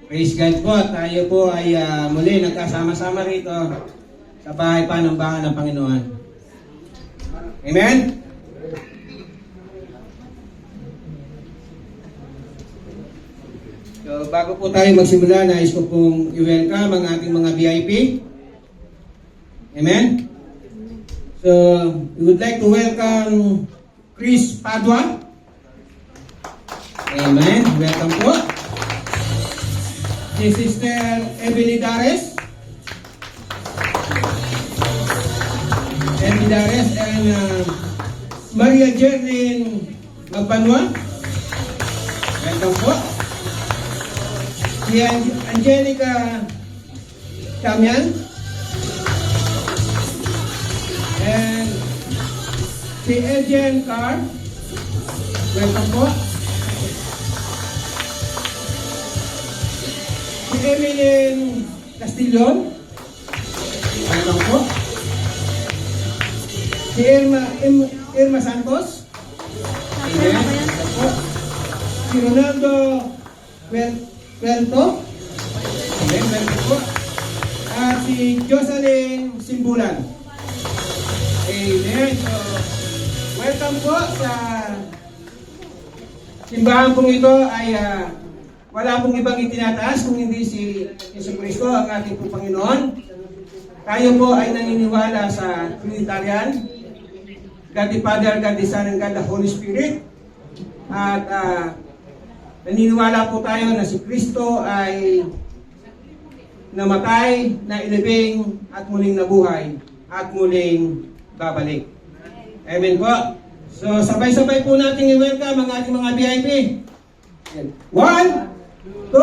Praise God po. Tayo po ay muli nagkasama-sama rito sa bahay panambahan ng Panginoon. Amen? So, bago po tayo magsimula, nais ko pong i-welcome ang ating mga VIP. Amen? So, we would like to welcome Chris Padua. Amen. Welcome po. Si Sister Emily Dares. Emily Dares and Maria Jerlyn Magbanwa. Welcome po. Si Angelica Camian. And si Ejen Carr. Welcome po. Si Emilyn Castillon. Welcome po. Si Irma Santos. Amen. Welcome po. Si Ronaldo Puerto. Amen. Welcome po. At si Jocelyn Simbulan. Amen. So, welcome po sa simbahan pong ito ay wala pong ibang itinataas kung hindi si Jesucristo ang ating pong Panginoon. Tayo po ay naniniwala sa Trinitarian, God the Father, God the Son, and God the Holy Spirit. At naniniwala po tayo na si Kristo ay namatay, nailibing, at muling nabuhay, at muling babalik. Amen po. So, sabay-sabay po natin i-welcome ang ating mga VIP. 1, 2,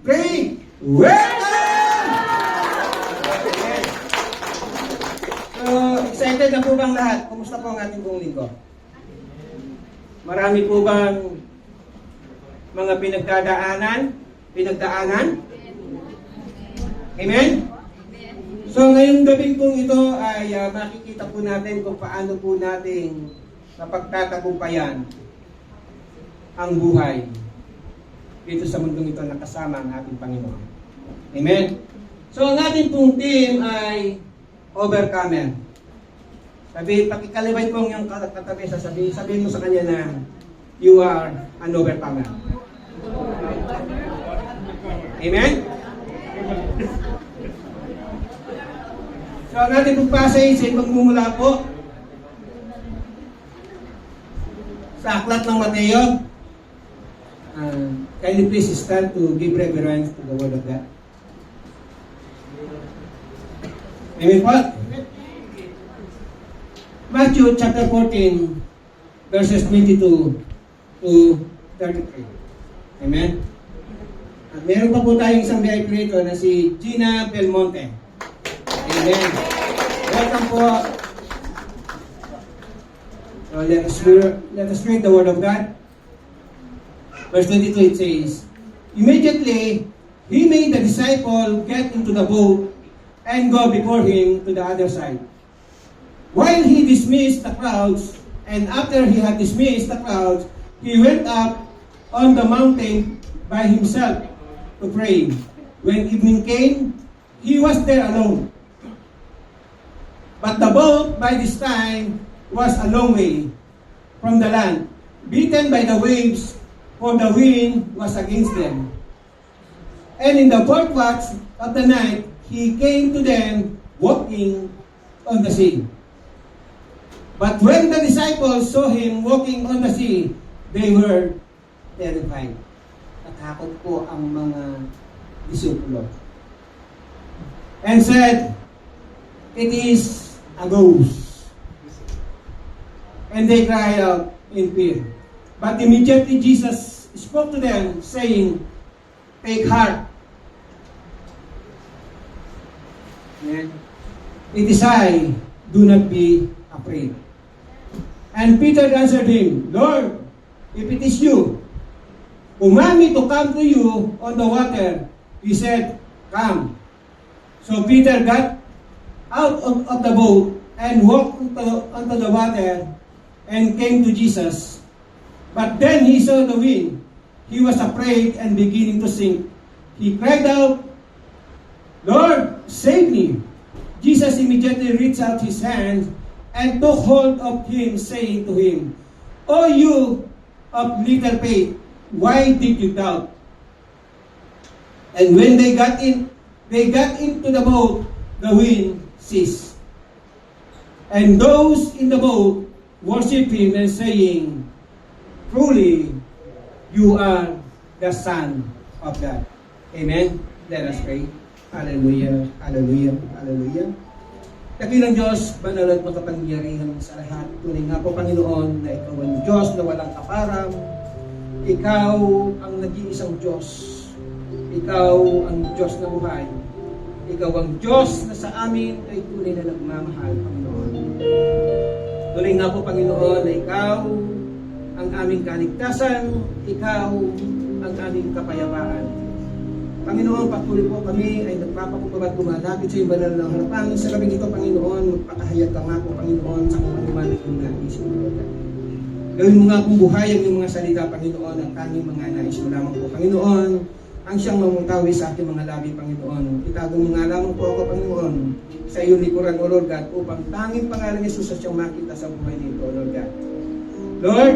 3, welcome! So, excited na po bang lahat? Kumusta po ang ating buong linggo? Marami po bang mga pinagdaanan? Amen? So, ngayong gabi pong ito ay makikita po natin kung paano po natin napagtatagumpayan ang buhay dito sa mundong ito na kasama ang ating Panginoon. Amen? So, ang ating pong team ay overcomer. Pakikalibay po yung katabi, sabihin mo sa kanya na you are an overcomer. Amen? So, ang ating pong passage ay magmumula po sa aklat ng Mateo. Can you please stand to give reverence to the Word of God? Amen po? Matthew chapter 14, verses 22 to 33. Amen? At meron pa po tayong isang VIP rito na si Gina Belmonte. Amen. Welcome po. So let us read the Word of God. Verse 22 it says, immediately he made the disciple get into the boat and go before him to the other side, while he dismissed the crowds. And after he had dismissed the crowds, he went up on the mountain by himself to pray. When evening came, he was there alone. But the boat by this time was a long way from the land, beaten by the waves, for the wind was against them. And in the fourth watch of the night, he came to them walking on the sea. But when the disciples saw him walking on the sea, they were terrified. Natakot po ang mga disipulo. And said, it is a ghost. And they cried out in fear. But immediately Jesus spoke to them, saying, take heart. Amen. It is I, do not be afraid. And Peter answered him, Lord, if it is you, command me to come to you on the water. He said, come. So Peter got out of the boat and walked onto the water and came to Jesus. But then he saw the wind. He was afraid and beginning to sink. he cried out, "Lord, save me." Jesus immediately reached out his hand and took hold of him, saying to him, "O you of little faith, why did you doubt?" And when they got into the boat, the wind ceased. And those in the boat worshiped him and saying, "Truly, you are the Son of God." Amen. Let us pray. Hallelujah, hallelujah, hallelujah. Dakilang Diyos, banal at makapangyarihan sa lahat. Tunay nga po, Panginoon, na Ikaw ang Diyos na walang kaparang. Ikaw ang nag-iisang Diyos. Ikaw ang Diyos na buhay. Ikaw ang Diyos na sa amin ay tunay na nagmamahal, Panginoon. Tunay nga po, Panginoon, na Ikaw ang aming kaligtasan. Ikaw ang aming kapayapaan. Panginoon, patuloy po kami ay nagpapakumbaba at lumalapit sa iyong banal na harapan. Sa gabing ito, Panginoon, magpakahayag ka nga po, Panginoon, sa kung ano man ang iyong nais mo, Lord. Gawin mo nga kung buhay ang iyong mga salita, Panginoon, ang tanging mga nais mo lamang po, Panginoon, ang siyang mamutawi sa aking mga labi, Panginoon. Itago mo nga lamang po ako, Panginoon, sa iyong likuran, O Lord God, upang tanging pangalan ni Jesus at siyang makita sa buhay nito, O Lord God. Lord,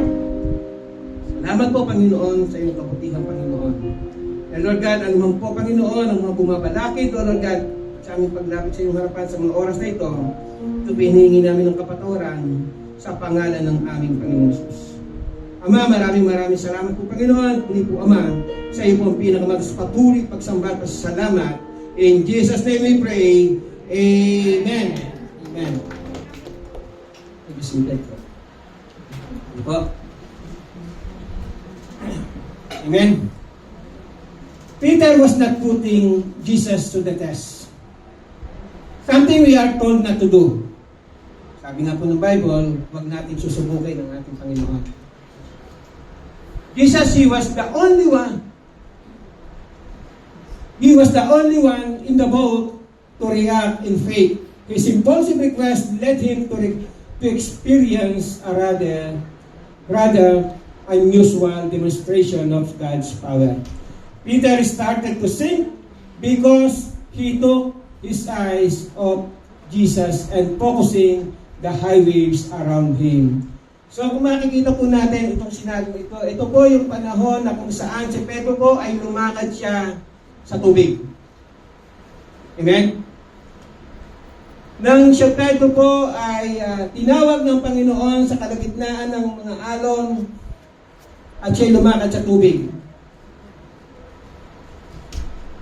salamat po, Panginoon, sa iyong kabutihan, Panginoon. And Lord God, ano man po, Panginoon, ang mga bumabalakid, O Lord God, sa aming paglapit sa iyong harapan sa mga oras na ito hinihingi namin ng kapatawaran sa pangalan ng aming Panginoon Jesus. Ama, maraming salamat po, Panginoon. Hindi po, Ama, sa iyo po ang pinakamagpatuloy pagsamba at pasasalamat. In Jesus' name we pray. Amen. Amen. Nag-isimplay po. Po. Amen. Peter was not putting Jesus to the test. Something we are told not to do. Sabi nga po ng Bible, huwag natin susubukin ang ating Panginoon. Jesus, He was the only one. He was the only one in the boat to react in faith. His impulsive request led him to experience a rather unusual demonstration of God's power. Peter started to sink because he took his eyes off Jesus and focusing the high waves around him. So kung makikita po natin itong sinabi ito po yung panahon na kung saan si Pedro po ay lumakad siya sa tubig. Amen? Nang si Pedro po ay tinawag ng Panginoon sa kalagitnaan ng mga alon at siya lumakad sa tubig.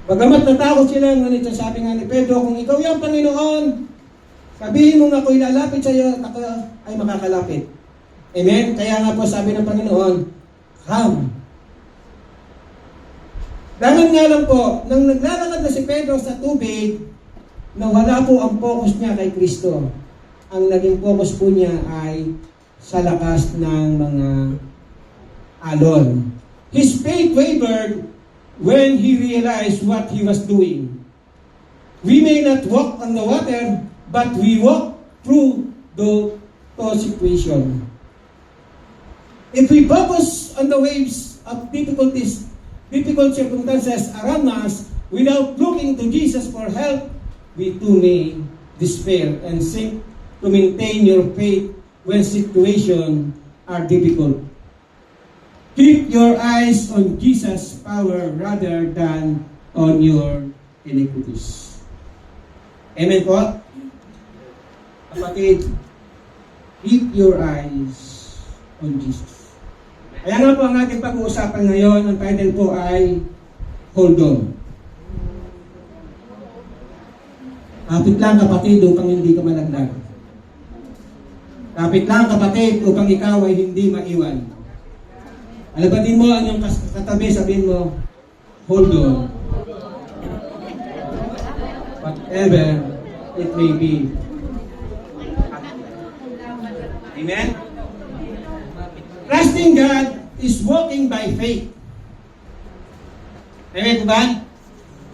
Bagamat natakot sila, ngunit sabi nga ni Pedro, kung ikaw yung Panginoon, sabihin mo nga ako'y lalapit sa iyo at ako ay makakalapit. Amen? Kaya nga po sabi ng Panginoon, come. Dahil nga lang po, nang naglalakad na si Pedro sa tubig, nawala po ang focus niya kay Kristo. Ang naging focus po niya ay sa lakas ng mga alon. His faith wavered when he realized what he was doing. We may not walk on the water, but we walk through the situation. If we focus on the waves of difficult circumstances around us without looking to Jesus for help, we too may despair and sink. To maintain your faith when situations are difficult, keep your eyes on Jesus' power rather than on your iniquities. Amen po? Kapatid, keep your eyes on Jesus. Kaya nga po ang ating pag-uusapan ngayon, ang title po ay Hold On. Kapit lang kapatid upang hindi ka malaglag. Kapit lang kapatid upang ikaw ay hindi maiwan. Alabatin mo ang iyong katabi, sabihin mo, hold on. Whatever it may be. Amen? Trusting God is walking by faith. Amen po ba?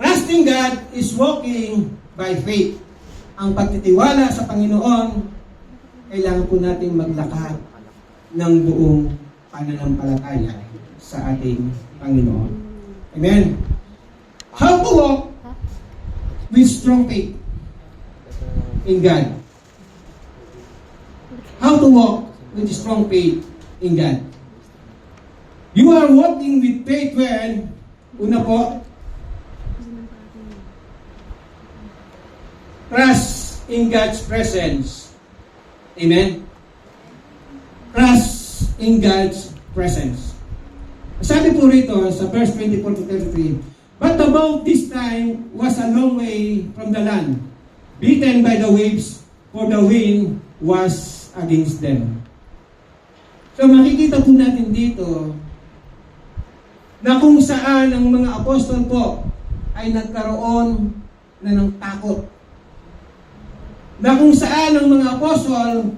Trusting God is walking by faith. Ang pagtitiwala sa Panginoon, kailangan po natin maglakad ng buong pananampalataya sa ating Panginoon. Amen? How to walk with strong faith in God. How to walk with strong faith in God. You are walking with faith when, una po, trust in God's presence. Amen? Trust in God's presence. Sabi po rito sa verse 24 to 33, but the boat this time was a long way from the land, beaten by the waves, for the wind was against them. So makikita po natin dito na kung saan ang mga apostol po ay nagkaroon na ng takot. Na kung saan ang mga apostol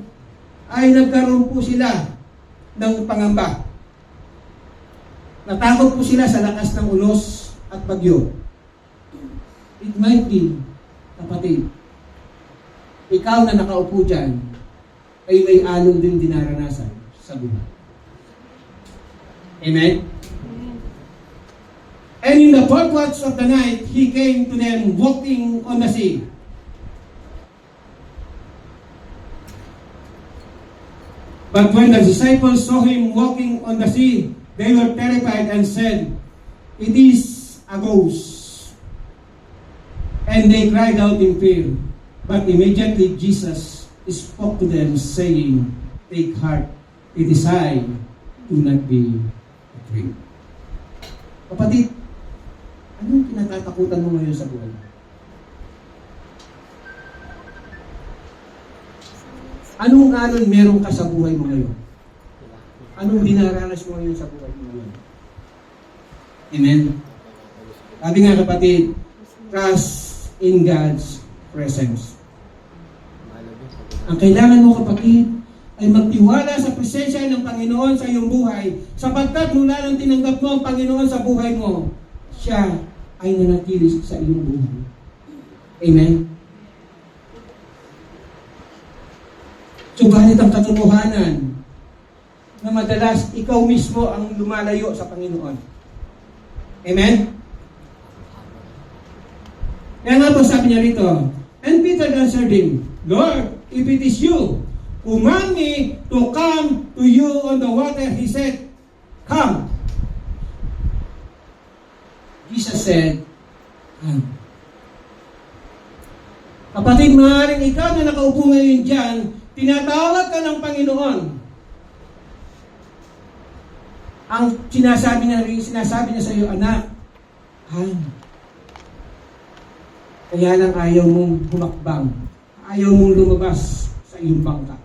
ay nagkaroon po sila ng pangamba. Natakot po sila sa lakas ng unos at bagyo. It might be, kapatid, ikaw na nakaupo dyan ay may alon din dinaranasan sa buhay. Amen? And in the fourth watch of the night, he came to them walking on the sea. But when the disciples saw him walking on the sea, they were terrified and said, "It is a ghost." And they cried out in fear. But immediately Jesus spoke to them, saying, "Take heart, it is I, do not be afraid." Kapatid, anong kinatatakutan mo ngayon sa buhay? Anong alon meron ka sa buhay mo ngayon? Anong dinaranas mo ngayon sa buhay mo ngayon? Amen? Sabi nga kapatid, trust in God's presence. Ang kailangan mo kapatid ay magtiwala sa presensya ng Panginoon sa iyong buhay, sapagkat mula nang tinanggap mo ang Panginoon sa buhay mo, siya ay nanatili sa iyong buhay. Amen? Subalit ang katotohanan na madalas ikaw mismo ang lumalayo sa Panginoon. Amen? Kaya nga po sabi niya rito, and Peter answered him, "Lord, if it is you, command me to come to you on the water." He said, "Come." Jesus said, "Come." Kapatid, maaaring ikaw na nakaupo ngayon dyan, tinatawag ka ng Panginoon. Ang sinasabi niya sa iyo, "Anak, come." Kaya lang ayaw mong humakbang. Ayaw mong lumabas sa iyong bangka.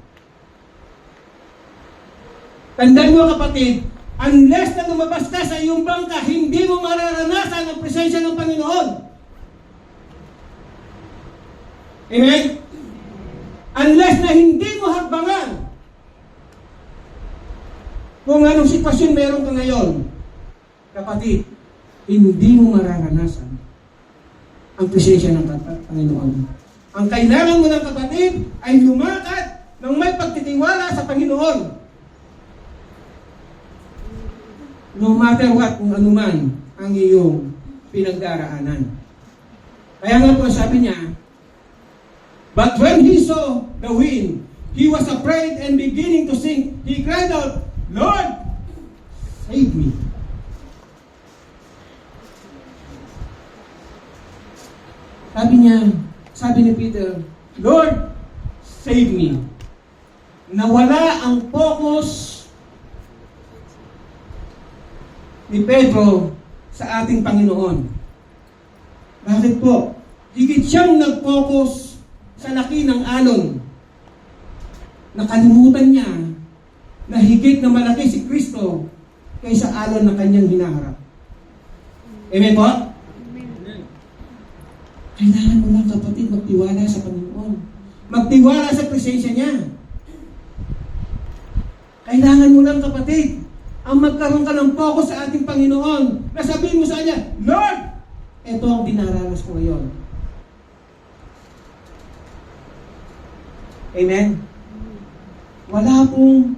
Tandaan mo kapatid, unless na lumabas ka sa iyong bangka, hindi mo mararanasan ang presensya ng Panginoon. Amen? Unless na hindi mo hakbangan kung anong sitwasyon meron ka ngayon, kapatid, hindi mo mararanasan ang presensya ng Panginoon. Ang kailangan mo ng kapatid ay lumakad ng may pagtitiwala sa Panginoon. No matter what, kung anuman ang iyong pinagdaraanan. Kaya nga po sabi niya, but when he saw the wind, he was afraid and beginning to sink. He cried out, "Lord, save me." Sabi ni Peter, "Lord, save me." Nawala ang focus ni Pedro sa ating Panginoon. Bakit po? Higit siyang nag-focus sa laki ng alon. Nakalimutan niya na higit na malaki si Kristo kaysa alon na kanyang hinaharap. Amen po? Amen. Kailangan mo lang kapatid magtiwala sa Panginoon. Magtiwala sa presensya niya. Kailangan mo lang kapatid ang magkaroon ka ng focus sa ating Panginoon. Nasabihin mo sa Kanya, "Lord, ito ang dinaranas ko ngayon." Amen? Wala pong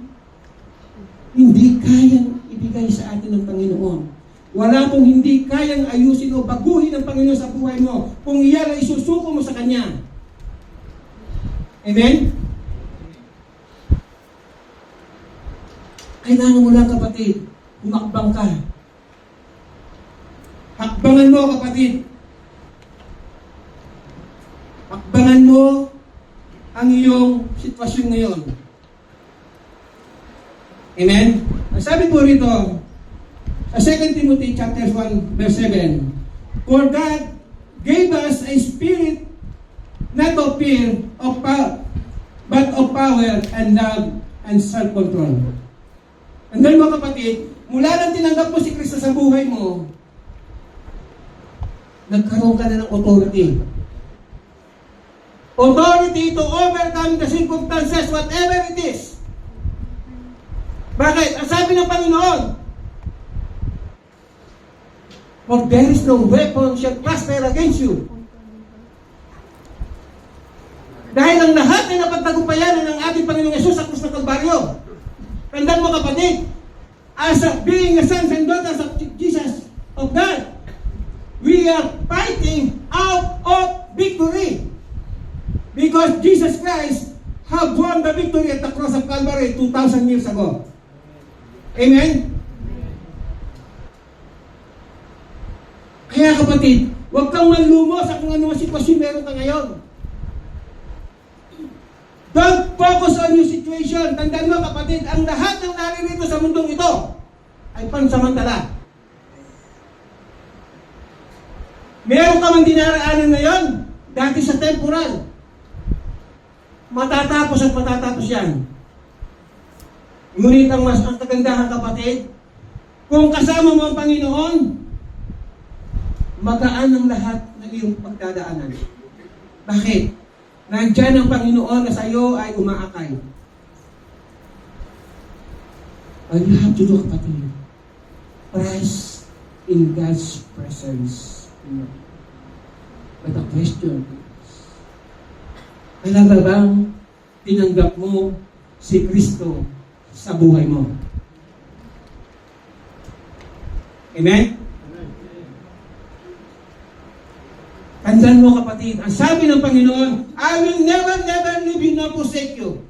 hindi kayang ibigay sa atin ng Panginoon. wala pong hindi kayang ayusin o baguhin ng Panginoon sa buhay mo kung iyan ay isusuko mo sa Kanya. Amen? Kailangan mo lang, kapatid, humakbang ka. Hakbangan mo, kapatid. Hakbangan mo ang iyong sitwasyon ngayon. Amen? Ang sabi po rito, sa 2 Timothy chapter 1, verse 7, For God gave us a spirit not of fear, but of power and love and self-control. And then mga kapatid, mula nang tinanggap mo si Kristo sa buhay mo, nagkaroon ka na ng authority. Authority to overcome the circumstances, whatever it is. Bakit? Ang sabi ng Panginoon, For there is no weapon shall prosper against you. Dahil ang lahat ay napagtagumpayan ng ating Panginoong Yesus sa krus ng Kalbaryo. Tandaan mo, kapatid, as being a sons and daughters of Jesus, of God, we are fighting out of victory. Because Jesus Christ have won the victory at the cross of Calvary 2,000 years ago. Amen? Kaya kapatid, huwag kang manlumo sa kung ano sitwasyon meron ka ngayon. Don't focus on your situation. Tandaan mo, kapatid, ang lahat ng naririto sa mundong ito ay pansamantala. Meron ka man dinaraanan ngayon, dati sa temporal. Matatapos at matatapos yan. Ngunit ang kagandahan, kapatid, kung kasama mo ang Panginoon, magaan ang lahat ng iyong pagdadaanan. Bakit? Nandiyan ang Panginoon na sa iyo ay umaakay. All you have to do, kapatid, rise in God's presence. But the question is, kailan ba bang tinanggap mo si Kristo sa buhay mo? Amen? Tandaan mo, kapatid, ang sabi ng Panginoon, I will never leave you nor forsake you.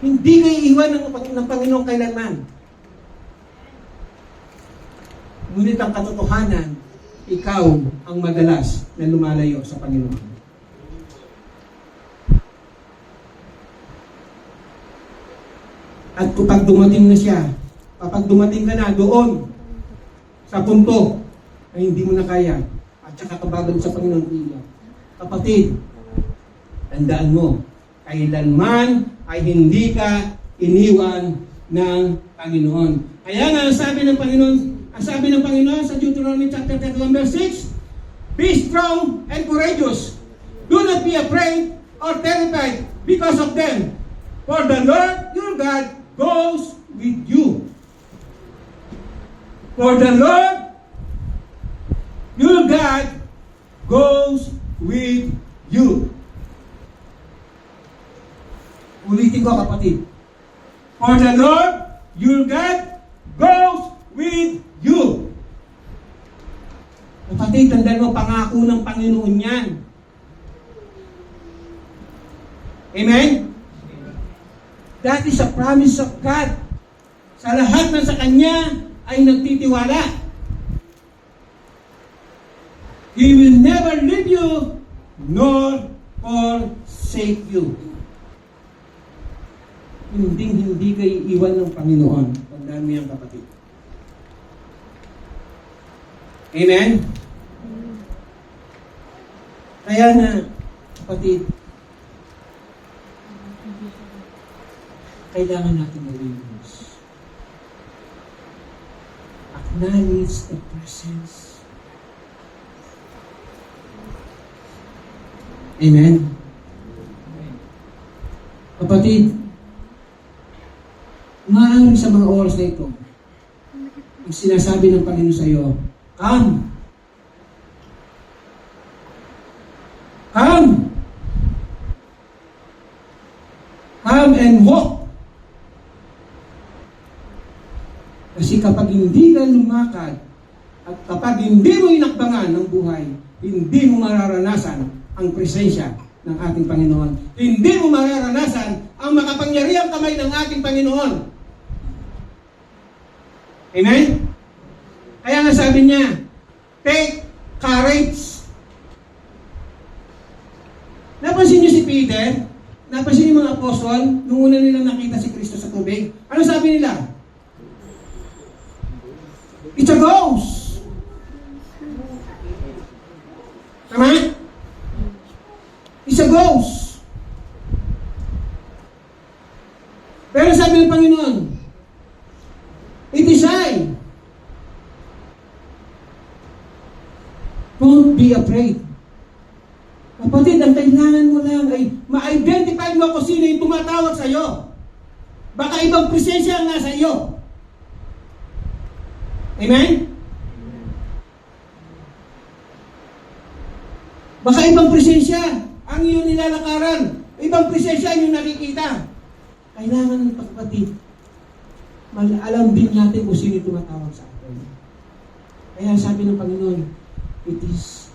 Hindi kayo iwan ng Panginoon kailanman. Ngunit ang katotohanan, ikaw ang madalas na lumalayo sa Panginoon. At kapag dumating na siya, kapag dumating ka na doon, sa punto na hindi mo na kaya, at saka kabagan sa Panginoon ila. Kapatid, tandaan mo, kailanman ay hindi ka iniwan ng Panginoon. Kaya nga, ang sabi ng Panginoon sa Deuteronomy chapter 31 verse 6, Be strong and courageous. Do not be afraid or terrified because of them. For the Lord your God goes with you. For the Lord your God goes with you. Ulitin ko, kapatid. For the Lord your God goes with you. Kapatid, tandaan mo, pangako ng Panginoon yan. Amen? That is a promise of God. Sa lahat na sa Kanya ay nagtitiwala. He will never leave you nor forsake you. Hindi kayo iwan ng Panginoon. Tandaan mo yan, kapatid. Amen? Kaya na, kapatid, kailangan natin mag-realize. Acknowledge the presence. Amen? Kapatid, maaaring sa mga oras na ito, ang sinasabi ng Panginoon sa iyo, Come! Come! Come and walk! Kasi Kasi kapag hindi ka lumakad at kapag hindi mo inakbangan ng buhay, hindi mo mararanasan ang presensya ng ating Panginoon. Hindi mo mararanasan ang makapangyarihang kamay ng ating Panginoon. Amen? Kaya nga sabi niya, take courage. Napansin niyo si Peter? Napansin niyo mga apostol? Nung una nilang nakita si Kristo sa tubig, ano sabi nila? It's a ghost. Tama? It's a ghost. Pero sabi ng Panginoon, it is I. Don't be afraid. Kapatid, ang kailangan mo lang ay ma-identify mo kung sino yung tumatawag sa iyo. Baka ibang presensya ang nasa iyo. Amen? Baka ibang presensya ang iyong nilalakaran. Ibang presensya ang iyong nakikita. Kailangan, kapatid, alam din natin kung sino tumatawag sa atin. Kaya sabi ng Panginoon, it is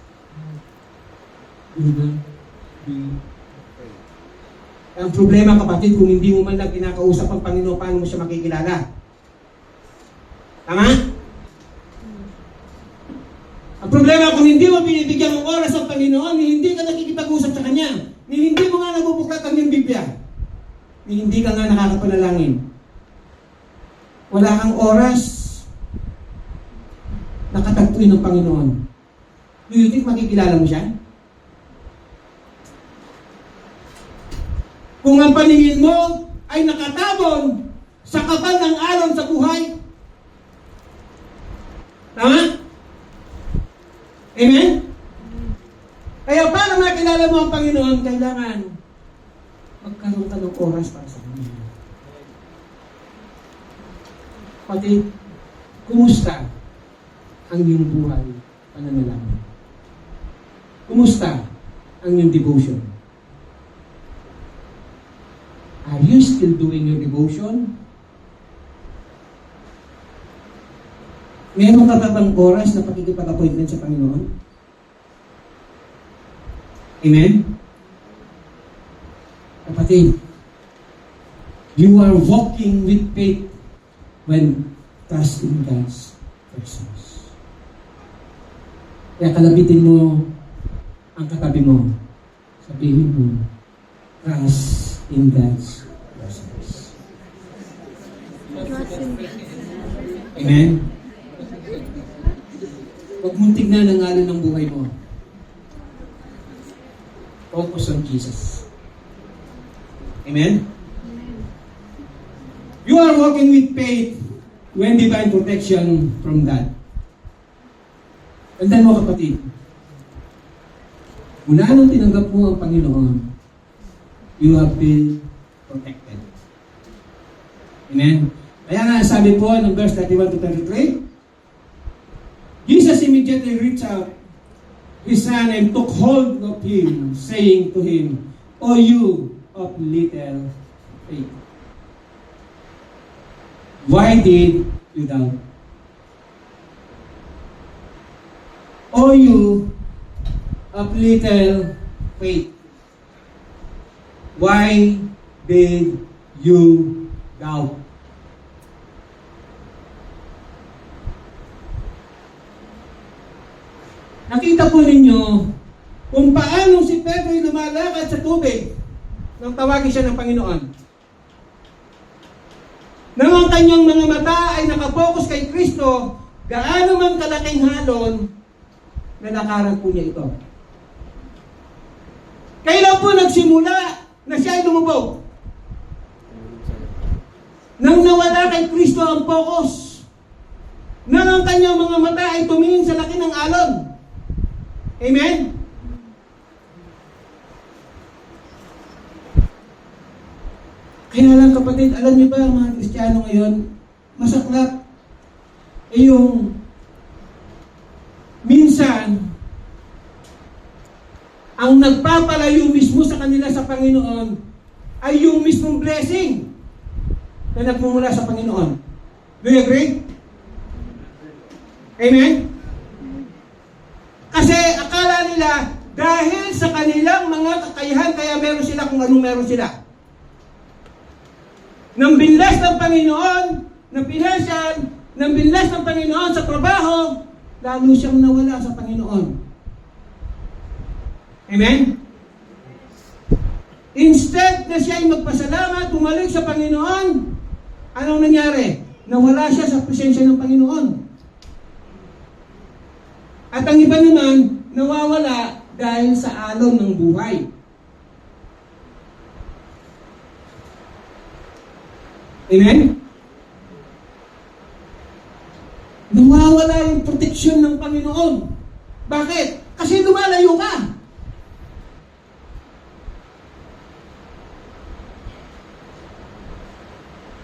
do not be afraid. Ang problema, kapatid, kung hindi mo man lang kinakausap ang Panginoon, paano mo siya makikilala? Tama? Ang problema, kung hindi mo binibigyan ng oras ang Panginoon, hindi ka nakikipag-usap sa Kanya, hindi mo nga nabubuklat ang iyong Biblia, hindi ka nga nakakapanalangin, wala kang oras nakatagpuin ng Panginoon. Do you think makikilala mo siya? Kung ang paningin mo ay nakatabon sa kapal ng alon sa buhay. Tama? Amen? Kaya para makilala mo ang Panginoon, kailangan magkaroon ka ng oras para sa Kanya. Pati, kumusta ang iyong buhay pananalangin? Kumusta ang iyong devotion? Are you still doing your devotion? Meron ka ba bang oras na pakikipag-appointment sa Panginoon? Amen? Kapatid, you are walking with faith when trusting God's presence. Kaya kalabitin mo ang katabi mo. Sabihin mo, trust in God's presence. Amen? Huwag mong tignan ang ngalan ng buhay mo. Focus on Jesus. Amen? You are walking with faith when divine protection from God. Tandaan mo, kapatid, mula nung tinanggap mo ang Panginoon, you have been protected. Amen? Kaya nga sabi po ng verse 31 to 33, Jesus immediately reached out his hand and took hold of him, saying to him, O you of little faith, why did you doubt? O you of little faith, why did you doubt? Nakita po ninyo kung paano si Pedro ay lumalakad sa tubig nang tawagin siya ng Panginoon. Nang ang kanyang mga mata ay nakapokus kay Kristo, gaano man kalaking halon, nalakaran po niya ito. Kailan po nagsimula na siya ay lumubog? Nang nawala kay Kristo ang focus. Nang ang kanyang mga mata ay tumingin sa laki ng alon. Amen? Kaya lang, kapatid, alam niyo ba mga Kristiyano ngayon, masaklap yung minsan ang nagpapalayo mismo sa kanila sa Panginoon ay yung mismong blessing na nagmumula sa Panginoon. Do you agree? Amen? Kasi akala nila, dahil sa kanilang mga kakayahan, kaya meron sila kung anong meron sila. Nang binlas ng Panginoon, ng pinansyal, nang binlas ng Panginoon sa trabaho, lalo siyang nawala sa Panginoon. Amen? Instead na siya ay magpasalamat, bumalik sa Panginoon, anong nangyari? Nawala siya sa presensya ng Panginoon. At ang iba naman, nawawala dahil sa alon ng buhay. Amen? Nawawala yung proteksyon ng Panginoon. Bakit? Kasi lumalayo ka.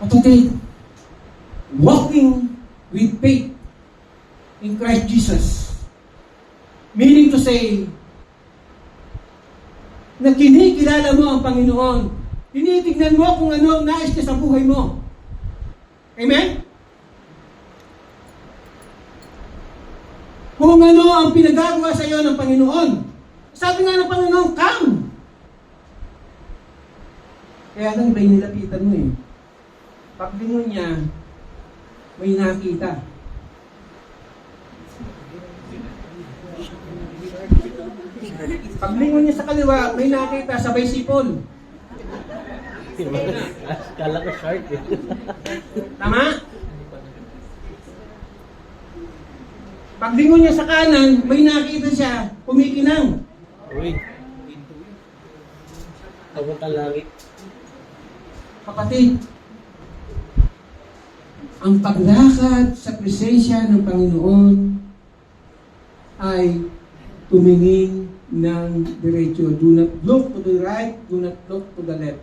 Kapatid, walking with faith in Christ Jesus, meaning to say, na kinikilala mo ang Panginoon, tinitignan mo kung ano ang nais niya sa buhay mo. Amen? Kung ano ang pinagagawa sa iyo ng Panginoon. Sabi nga ng Panginoon, come! Kaya lang may nilapitan mo eh. Paglingon niya, may nakita. Paglingon niya sa kaliwa, may nakita, sabay sipol. Kala ko shark eh. Tama? Paglingon niya sa kanan, may nakita siya, kumikinang. Uy. Papunta langit. Kapatid, ang paglakad sa presensya ng Panginoon ay tumingin ng diretso. Do not look to the right, do not look to the left.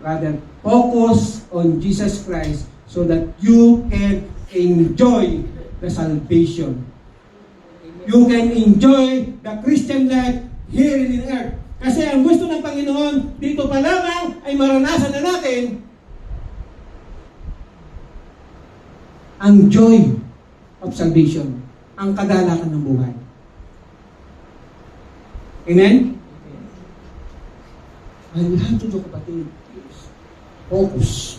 Rather, focus on Jesus Christ so that you can enjoy the salvation. You can enjoy the Christian life here in the earth. Kasi ang gusto ng Panginoon, dito pa lamang ay maranasan na natin ang joy of salvation, ang kagalakan ng buhay. Amen? Ang lahat ito, kapatid, focus.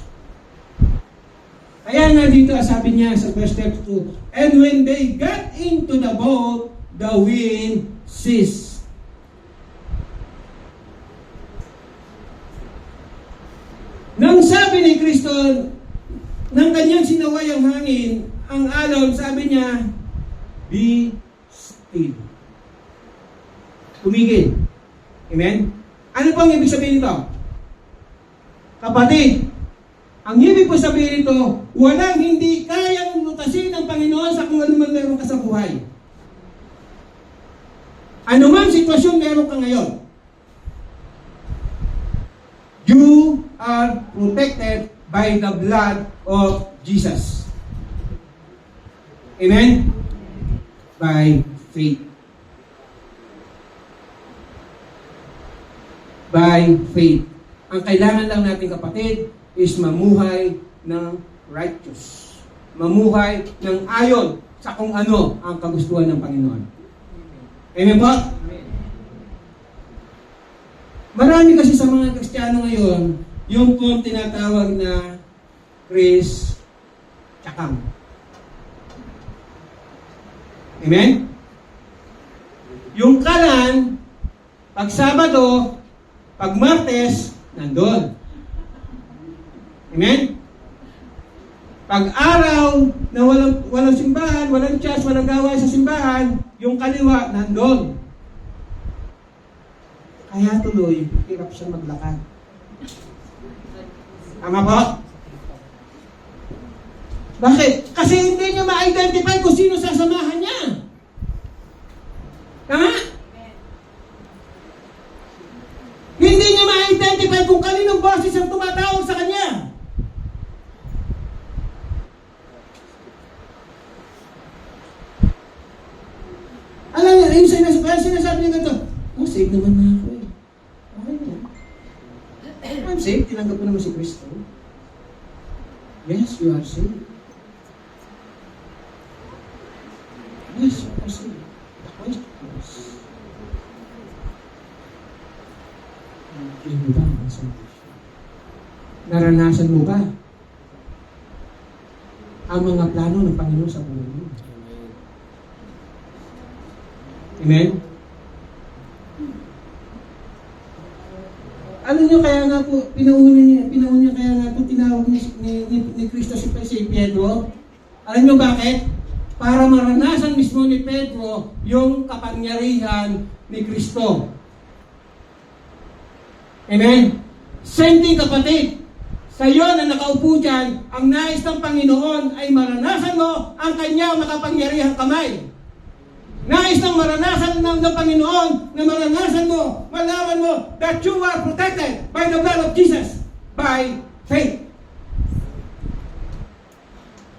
Kaya nga dito, sabi niya sa verse 32, and when they got into the boat, the wind ceased. Nang sabi ni Kristo, nang kanyang sinaway ang hangin, ang alon, sabi niya, be still. Tumigil. Amen? Ano pang ibig sabihin ito? Kapatid, ang ibig po sabihin ito, walang hindi kayang lutasin ng Panginoon sa kung ano man meron ka sa buhay. Ano man sitwasyon meron ka ngayon, you are protected by the blood of Jesus. Amen? By faith. By faith. Ang kailangan lang natin, kapatid, is mamuhay ng righteous. Mamuhay ng ayon sa kung ano ang kagustuhan ng Panginoon. Amen po? Marami kasi sa mga Kristiyano ngayon, yung kung tinatawag na Chris Chakam. Amen? Yung kanan, pag Sabado, pag Martes, nandun. Amen? Pag araw na walang simbahan, walang church, walang gawain sa simbahan, yung kaliwa, nandun. Kaya tuloy, hirap siya maglakad. Tama po? Bakit? Kasi hindi niya ma-identify kung sino sasamahan niya. Tama? Hindi niya ma-identify kung kaninong boses ang tumatawag sa kanya. Alam niya, yung sinasabi niya ganito, save naman na ako eh. Okay na. I'm saved, tinanggap ko naman si Kristo. Yes, you are saved. Enjoy mo ba ang salvation? Naranasan mo ba ang mga plano ng Panginoon sa buhay mo? Amen? Alam niyo, kaya nga po, pinauna kaya nga po tinawag ni Kristo si Pedro. Alam niyo bakit? Para maranasan mismo ni Pedro yung kapangyarihan ni Kristo. Amen? Same thing, kapatid. Sa iyo na nakaupo dyan, ang nais ng Panginoon ay maranasan mo ang kanyang makapangyarihang kamay. Nais ng maranasan ng Panginoon na maranasan mo, malaman mo that you are protected by the blood of Jesus by faith.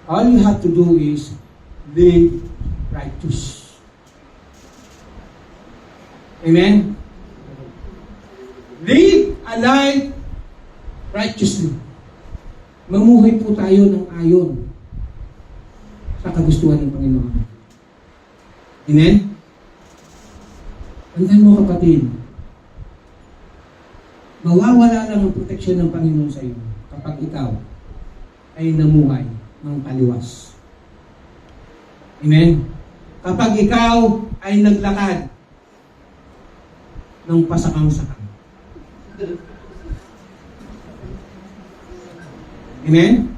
All you have to do is live righteous. Amen? Live a life righteously. Mamuhay po tayo ng ayon sa kagustuhan ng Panginoon. Amen? Tandaan mo, kapatid, mawawala lang ang proteksyon ng Panginoon sa iyo kapag ikaw ay namuhay ng taliwas. Amen? Kapag ikaw ay naglakad ng pasakang-sakang. Amen?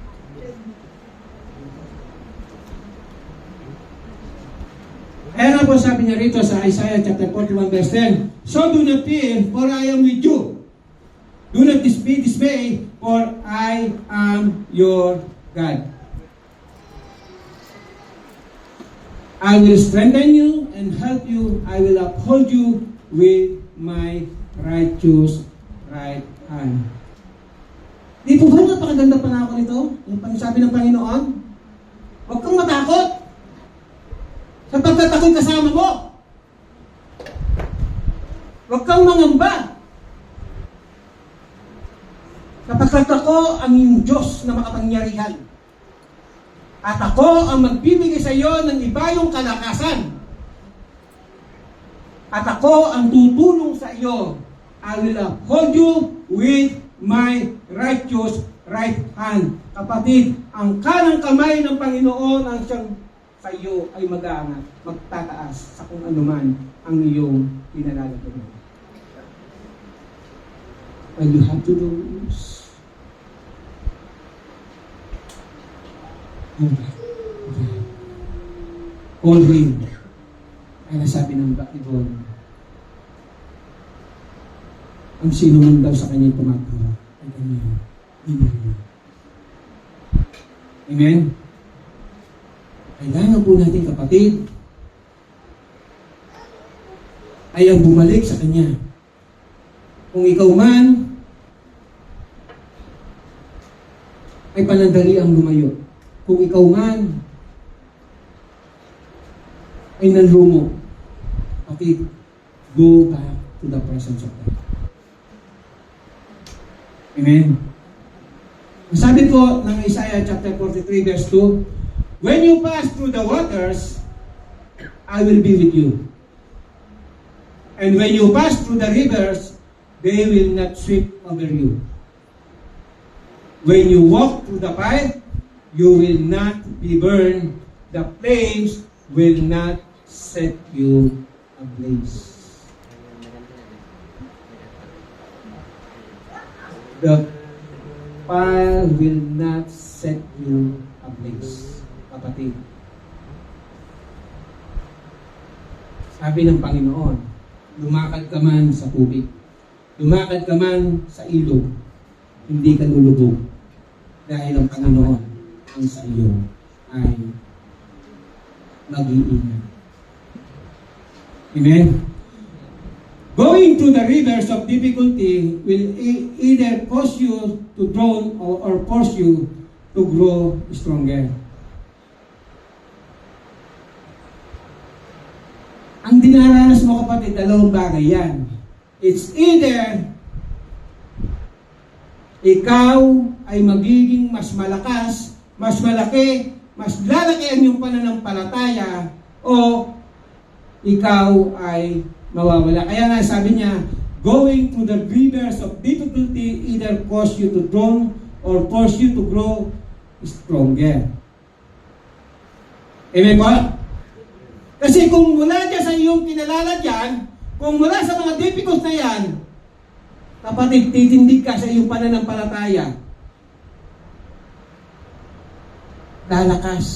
Kaya nga po sabi niya rito sa Isaiah chapter 41 verse 10, so do not fear, for I am with you. Do not be dismayed, for I am your God. I will strengthen you and help you. I will uphold you with my righteous right hand. Di po ba napakaganda pa na ako nito? Yung pangsabi ng Panginoon? Huwag kang matakot. Sapagkat ako'y kasama mo. Huwag kang mangamba. Sapagkat ako ang iyong Diyos na makapangyarihan. At ako ang magbibigay sa iyo ng ibayong kalakasan. At ako ang tutulong sa iyo. I will uphold you with my righteous right hand. Kapatid, ang kanang kamay ng Panginoon ang siyang sa iyo ay mag-aangat, magtataas sa kung anuman ang iyong pinalalaban. All you have to do is all him. Ay nasabi ng Ibon, ang sino man daw sa kanya tumatawa ay kanya ibigay. Amen? Kailangan po natin, kapatid, ay ang bumalik sa Kanya. Kung ikaw man ay panandali ang lumayo. Kung ikaw man ay nanlumo, kapatid, go back to the presence of God. Amen? Sabi po ng Isaiah chapter 43 verse 2, when you pass through the waters, I will be with you. And when you pass through the rivers, they will not sweep over you. When you walk through the fire, you will not be burned. The flames will not set you ablaze. The fire will not set you ablaze. Kapatid. Sabi ng Panginoon, lumakad ka man sa tubig, lumakad ka man sa ilog, hindi ka lulubog dahil ang Panginoon ang sa iyo ay mag-iingat. Amen? Going to the rivers of difficulty will either cause you to drown or force you to grow stronger. Ang dinaranas mo, kapatid, dalawang bagay yan. It's either ikaw ay magiging mas malakas, mas malaki, mas lalaki ang iyong pananampalataya, o ikaw ay mawawala. Kaya nga sabi niya, going through the rivers of difficulty either cause you to drown or force you to grow stronger. Amen po? Kasi kung mula dyan sa iyong kinalala dyan, kung mula sa mga difficult na yan, kapatid, titindig ka sa iyong pananampalataya. Lalakas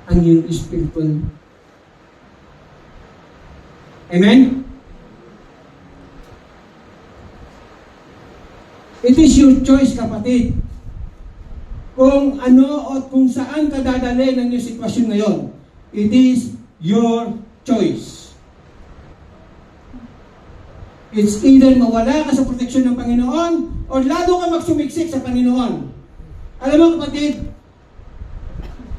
ang iyong spiritual. Amen? It is your choice, kapatid. Kung ano o kung saan ka dadalhin ng iyong sitwasyon ngayon. It is your choice. It's either mawala ka sa proteksyon ng Panginoon o lalo ka magsumiksik sa Panginoon. Alam mo, kapatid,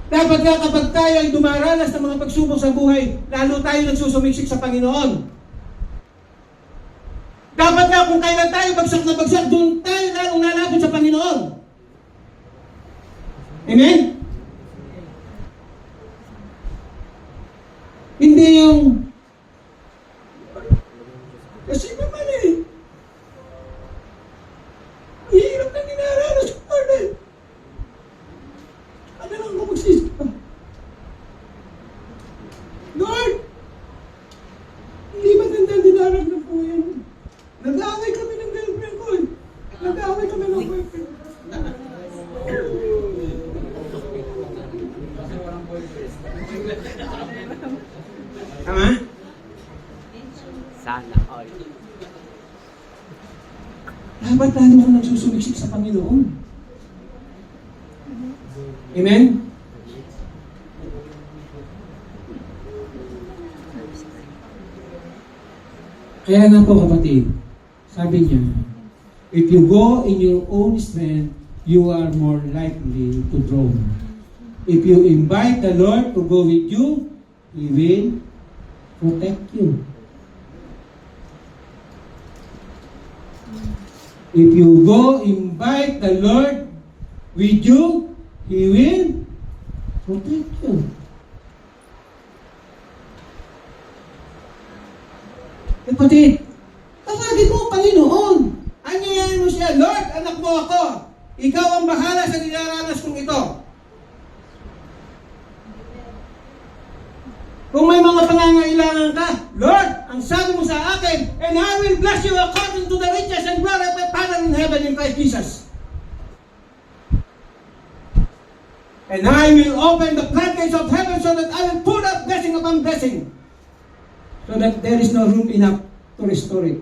dapat nga kapag tayo ay dumaranas ng mga pagsubok sa buhay, lalo tayo nagsusumiksik sa Panginoon. Dapat nga kung kailan tayo bagsak na bagsak, doon tayo lalong lalapit sa Panginoon. Amen? Hindi yung kasi naman hirap na dinaranas ko eh. Ano lang ako magsisip pa? Lord, hindi magandang dinaranas ko yan. Nag-aaway kami ng girlfriend ko eh. Nag-aaway kami ng boyfriend. Tama? Sana all. Dapat lalo kang nagsusumiksik sa Panginoon. Amen? Kaya nga po kapatid, sabi niya, if you go in your own strength, you are more likely to drown. If you invite the Lord to go with you, He will protect you. If you go invite the Lord with you, He will protect you. Kapatid, tawagin mo, Panginoon. Anyayain mo siya, Lord, anak mo ako. Ikaw ang bahala sa dinaranas kong ito. Kung may mga pangangailangan ka, Lord, ang sabi mo sa akin, and I will bless you according to the riches and glory of my Father in heaven in Christ Jesus. And I will open the floodgates of heaven so that I will pour out blessing upon blessing. So that there is no room enough to restore it.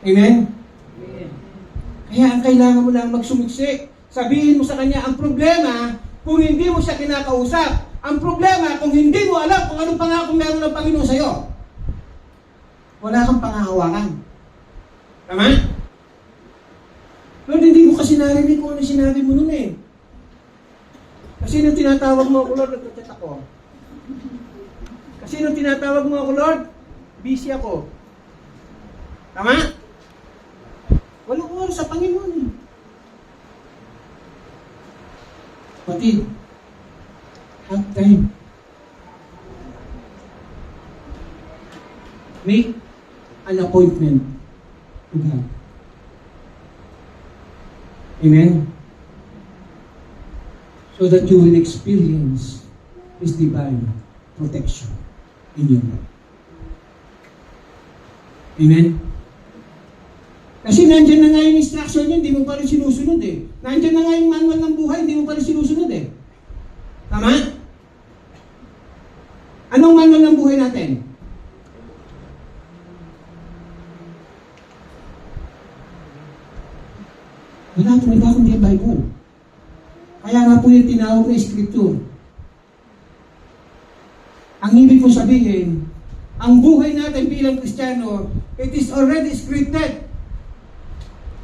Amen? Amen. Kaya ang kailangan mo lang magsumiksik. Sabihin mo sa Kanya, ang problema, kung hindi mo siya kinakausap, ang problema, kung hindi mo alam kung anong pangako meron ng Panginoon sa'yo, wala kang pangahawakan. Tama? Lord, hindi ko kasi narinig kung ano sinabi mo nun eh. Kasi nung tinatawag mo ako, Lord, nagchat ako. Kasi nung tinatawag mo ako, Lord, busy ako. Tama? Walang oras sa Panginoon eh. Kapatid, have time. Make an appointment to God. Amen? So that you will experience His divine protection in your life. Amen? Kasi nandyan na nga yung instruction niya, hindi mo pa rin sinusunod eh. Nandyan na nga yung manual ng buhay, hindi mo pa rin sinusunod eh. Tama? Anong manual ng buhay natin? Wala po iba kundi ang Bible. Kaya nga po yung tinawag na Scripture. Ang ibig ko sabihin, ang buhay natin bilang Kristiyano, it is already scripted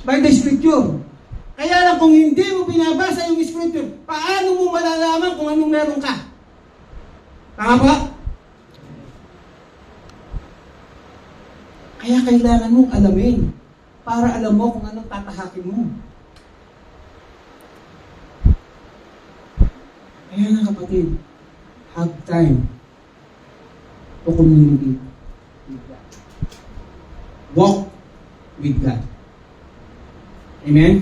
by the Scripture. Kaya lang kung hindi mo binabasa yung Scripture, paano mo malalaman kung anong meron ka? Tama ba? Kaya kailangan mong alamin para alam mo kung anong tatahakin mo. Kaya nga kapatid, have time to communicate with God. walk with God. Amen?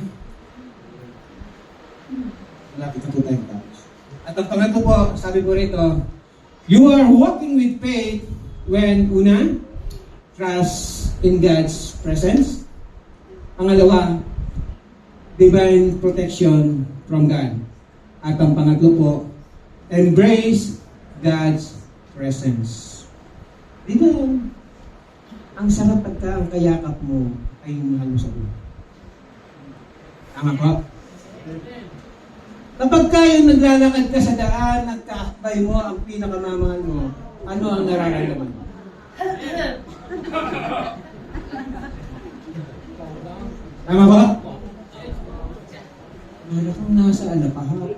Malapit na po tayong tapos. At ang pangatlo po, sabi po rito, you are walking with faith when, una, trust in God's presence. Pangalawa, divine protection from God. At ang pangatlo po, embrace God's presence. Di ba, ang sarap pagka ang kayakap mo ay mahal mo sa buhay. Tama po? Kapag kayo naglalakad ka sa daan, nagkaakbay mo ang pinakamamahal mo, ano ang nararamdaman mo? Tama ba? Mahal akong nasa alapahap.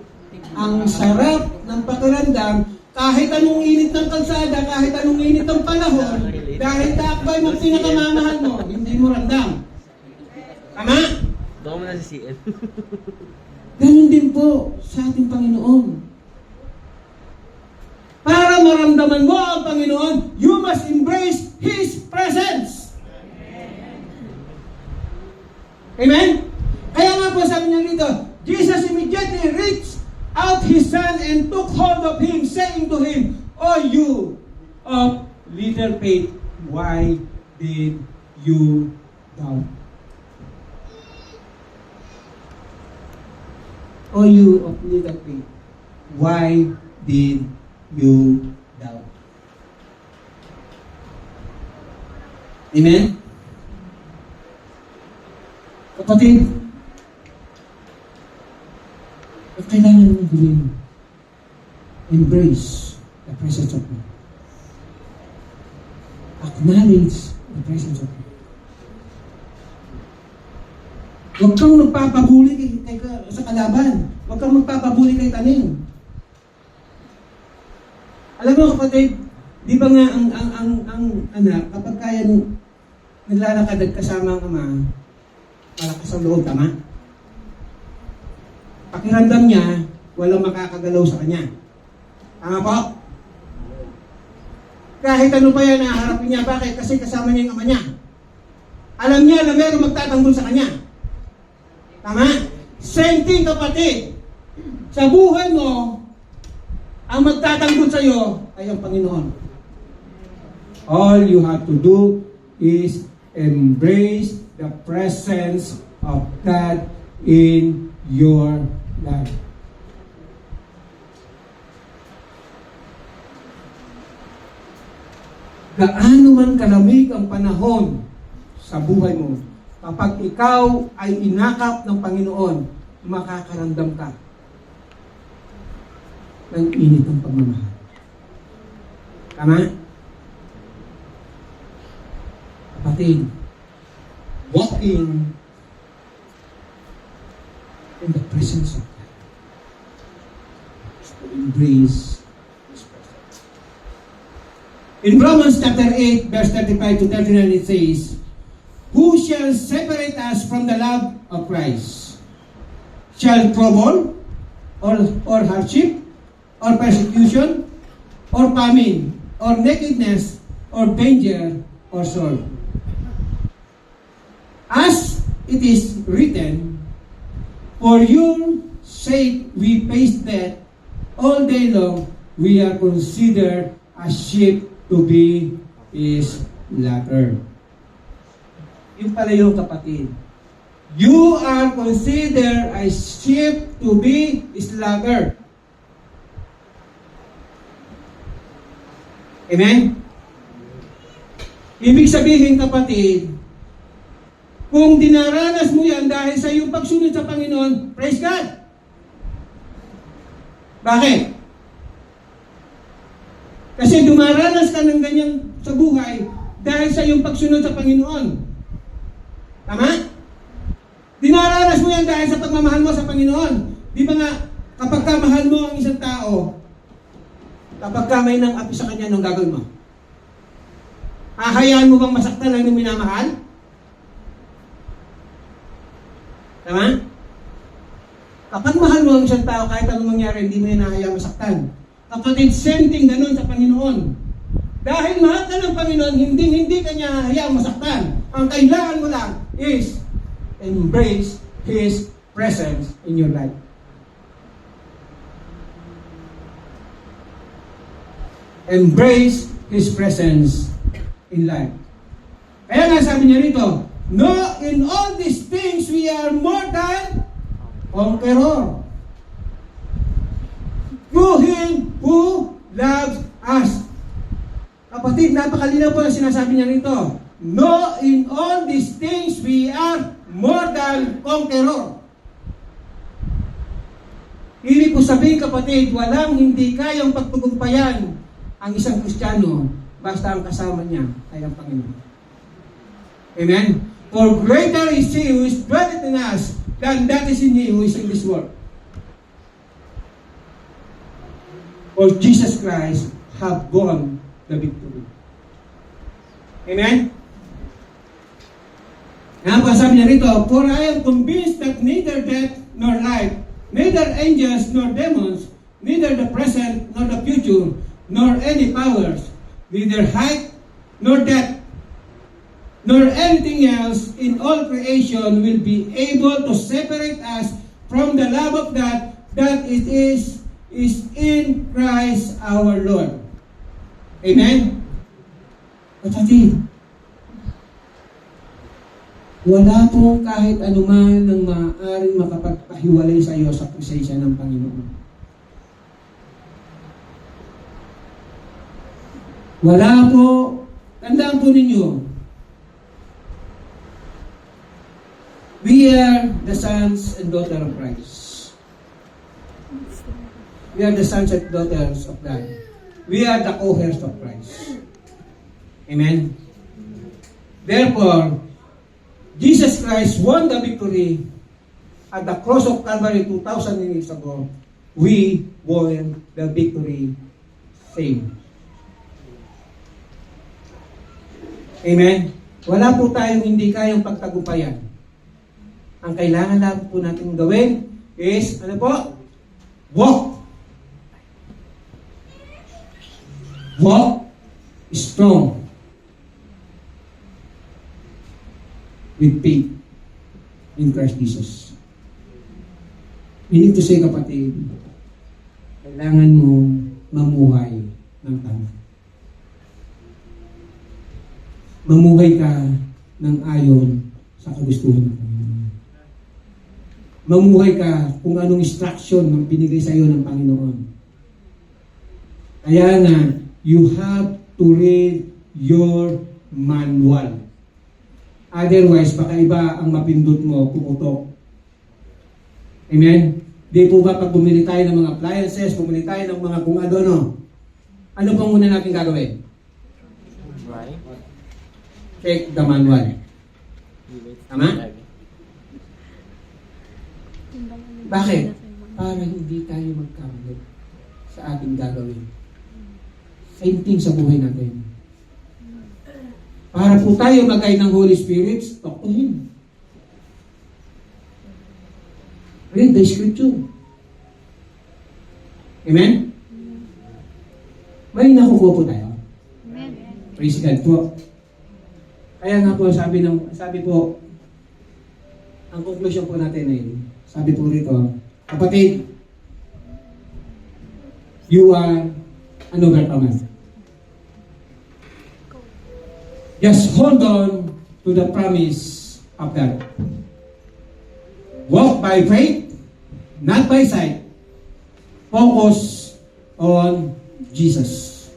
Ang sarap ng pakiramdam, kahit anong init ng kalsada, kahit anong init ng panahon, dahil kaakbay mo ang pinakamamahal mo, hindi mo ramdam. Tama? Doon mo na si CN. Ganun din po sa ating Panginoon. Para maramdaman mo ang Panginoon, you must embrace His presence. Amen? Kaya nga po sabi niya rito, Jesus immediately reached out His hand and took hold of him, saying to him, "O you of little faith, why did you doubt?" O you of little faith, why did you doubt? Amen? Kapatid, ang kailangan mong gawin, embrace the presence of God. Acknowledge the presence of God. Huwag kang magpapabuli sa kalaban. Huwag kang magpapabuli kay tanim. Alam mo kapatid, di ba nga ang anak, kapag kaya naglalakad at kasama ang ama, malakas ang loob, tama? Pakiramdam niya, walang makakagalaw sa kanya. Tama po? Kahit ano pa yan, naharapin niya. Bakit? Kasi kasama niya yung ama niya. Alam niya na meron magtatanggol sa kanya. Tama? Same thing, kapatid. Sa buhay mo, ang magtatanggol sa iyo ay ang Panginoon. All you have to do is embrace the presence of God in your life. Gaano man kalamig ang panahon sa buhay mo, kapag ikaw ay inakap ng Panginoon, makakaramdam ka ng init ng pagmamahal. Tama? Kapatid, walking in the presence of God is to embrace His presence. In Romans chapter 8, verse 35 to 39, it says, "Who shall separate us from the love of Christ? Shall trouble, or hardship, or persecution, or famine, or nakedness, or danger, or sword? As it is written, for your sake we face death, all day long we are considered as sheep to be slaughtered." Yung pala yung kapatid. You are considered as sheep to be slaughtered. Amen? Ibig sabihin, kapatid, kung dinaranas mo yan dahil sa iyong pagsunod sa Panginoon, praise God! Bakit? Kasi dumaranas ka ng ganyan sa buhay dahil sa iyong pagsunod sa Panginoon. Tama? Dinaranas mo yan dahil sa pagmamahal mo sa Panginoon. Di ba nga, kapag ka mahal mo ang isang tao, kapag ka may nang api sa kanya, anong gagawin mo? Hahayaan mo bang masaktan ang iyong minamahal? Tama? Kapag mahal mo ang isang tao, kahit anong mangyari, hindi mo yan hahayaan masaktan. Kapatid, same thing ganun sa Panginoon. Dahil mahal ka ng Panginoon, hindi ka niya hayaang masaktan. Ang kailangan mo lang is embrace His presence in your life. Embrace His presence in life. Kaya nga sabi niya rito, no, in all these things we are more than conqueror. Through Him who loves us. Kapatid, napakalinaw po ang sinasabi niya rito. No, in all these things we are more than conqueror. Ibig po sabihin, kapatid, walang hindi kayang pagtagumpayan ang isang Kristiyano basta ang kasama niya ay ang Panginoon. Amen? For greater is He who is dwelleth in us than that is in He who is in this world. For Jesus Christ have won the victory. Amen? Nga po sabi niya rito, for I am convinced that neither death nor life, neither angels nor demons, neither the present nor the future, nor any powers, neither height nor depth, nor anything else in all creation will be able to separate us from the love of God that it is in Christ our Lord. Amen? Kapatid, wala pong kahit anuman ng maaaring makapagpahiwalay sa iyo sa presensya ng Panginoon. Wala po, tandaan po ninyo, we are the sons and daughters of Christ. We are the sons and daughters of God. We are the co-heirs of Christ. Amen? Therefore, Jesus Christ won the victory at the cross of Calvary 2,000 years ago. We won the victory same. Amen? Wala po tayong hindi kayang pagtagumpayan. Ang kailangan lang po natin gawin is, ano po? Walk. Walk strong with faith in Christ Jesus. Meaning to say, kapatid, kailangan mo mamuhay ng tama. Mamuhay ka ng ayon sa kagustuhan ng Panginoon. Mamuhay ka kung anong instruction ng binigay sa iyo ng Panginoon. Kaya nga, you have to read your manual. Otherwise, baka iba ang mapindot mo, pumutok. Amen? Di po ba pag bumili tayo ng mga appliances, bumili tayo ng mga kung ano, ano pang muna natin gagawin? Right? Check the manual. Tama? Bakit? Para hindi tayo magkamali sa ating gagawin. Same thing sa buhay natin. Para po tayo magay ng Holy Spirit, talk to Him. Read the Scripture. Amen? May nakukuha po tayo. Amen. Praise God po. Kaya nga po, sabi po, ang conclusion po natin ay, sabi po rito, kapatid, you are an overcomer. Just hold on to the promise of God. Walk by faith, not by sight. Focus on Jesus.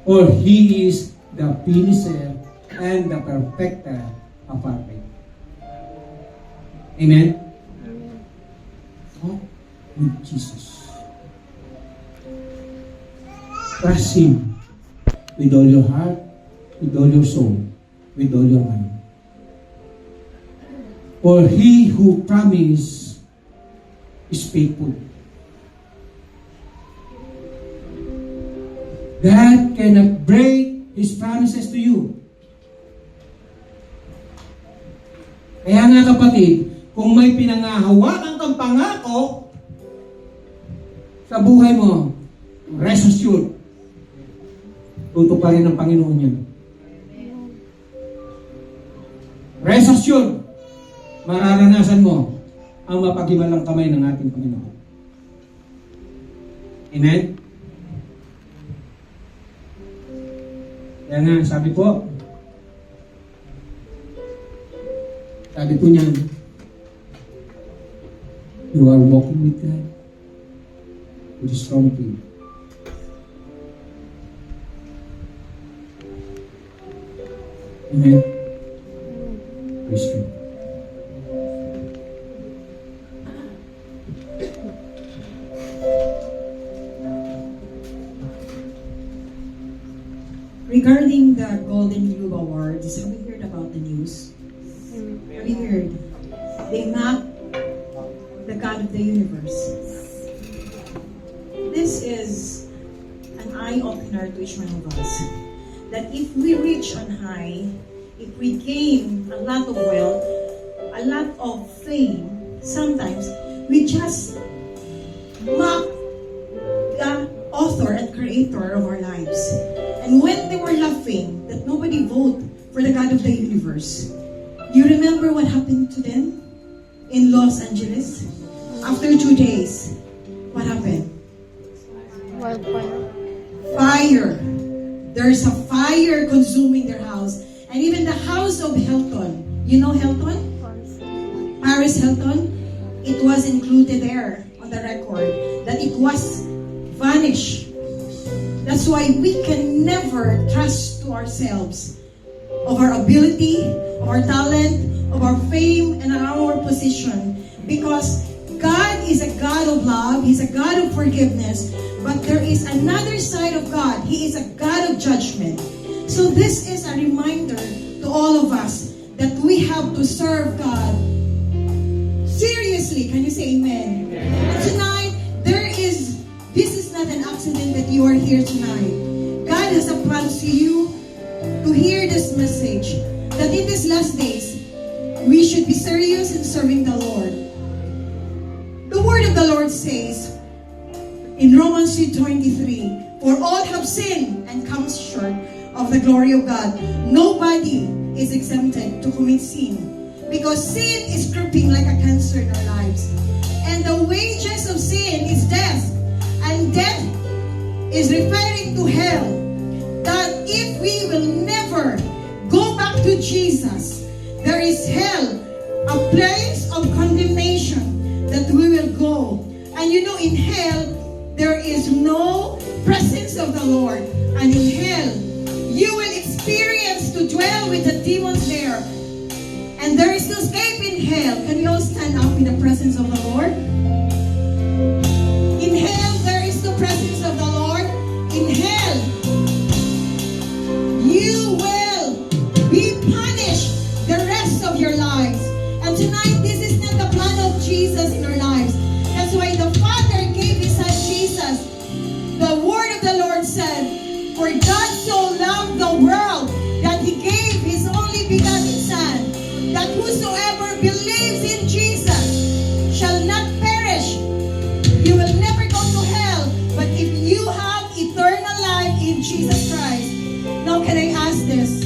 For He is the finisher and the perfecter of our faith. Amen? Walk with Jesus. Trust Him with all your heart, with all your soul, with all your mind. For He who promised is faithful. God cannot break His promises to you. Kaya nga kapatid, kung may pinangahawakan kang pangako sa buhay mo, rest assured, tutuparin ng Panginoon yan. Rest assured, mararanasan mo ang mapaghimalang kamay ng ating Panginoon. Amen? Kaya nga, sabi po niya, you are walking with God with a strong faith. Amen? Praise God. Regarding the Golden Globe Awards, have you heard about the news? Have you heard? They mock the God of the universe. This is an eye-opener to each one of us. That if we reach on high, if we gain a lot of wealth, a lot of fame, sometimes we just mock the author and creator of our lives. And when they were laughing that nobody voted for the God of the universe, you remember what happened to them in Los Angeles? After 2 days, what happened? Wildfire. Fire. There's a fire consuming their house. And even the house of Hilton. You know Hilton? Paris Hilton? It was included there on the record that it was vanished. That's why we can never trust to ourselves of our ability, of our talent, of our fame, and our position. Because God is a God of love, He's a God of forgiveness, but there is another side of God. He is a God of judgment. So this is a reminder to all of us that we have to serve God seriously. Can you say amen? And tonight, this is not an accident that you are here tonight. God has a plan to you to hear this message, that in these last days, we should be serious in serving the Lord. The word of the Lord says in Romans 3:23, for all have sinned and come short of the glory of God. Nobody is exempted to commit sin, because sin is creeping like a cancer in our lives. And the wages of sin is death. And death is referring to hell. That if we will never go back to Jesus, there is hell, a place of condemnation that we will go. And you know, in hell, there is no presence of the Lord. And in hell, you will experience to dwell with the demons there. And there is no escape in hell. Can you all stand up in the presence of the Lord? In hell, there is no presence of the Lord. In hell, you will be punished the rest of your lives. And tonight, this is not the plan of Jesus in our lives. That's why the Father gave His Son Jesus. The word of the Lord said, for God so loved the world that He gave His only begotten Son, that whosoever believes in Jesus shall not perish. You will never go to hell, but if you have eternal life in Jesus Christ. Now can I ask this?